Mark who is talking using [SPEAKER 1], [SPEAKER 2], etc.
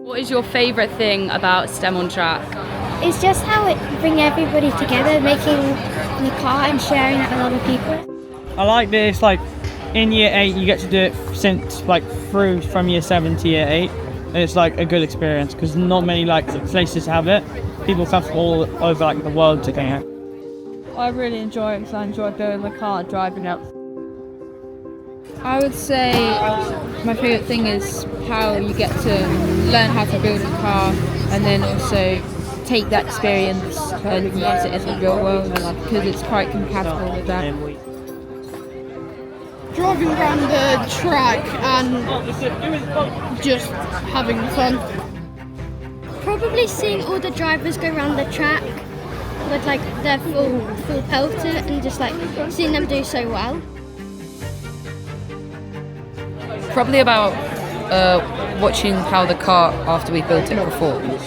[SPEAKER 1] What is your favourite thing about STEM on track?
[SPEAKER 2] It's just how it brings everybody together, making the car and sharing it with other people.
[SPEAKER 3] I like this, like in year 8 you get to do it since through from year 7 to year 8, and it's like a good experience because not many places have it. People come from all over the world to go out.
[SPEAKER 4] I really enjoy it because I enjoy building the car and driving it.
[SPEAKER 5] I would say my favourite thing is how you get to learn how to build a car and then also take that experience and use it in the real world because it's quite compatible with that.
[SPEAKER 6] Driving around the track and just having fun.
[SPEAKER 2] Probably seeing all the drivers go around the track with their full pelter and just seeing them do so well.
[SPEAKER 7] Probably about watching how the car after we built it performs.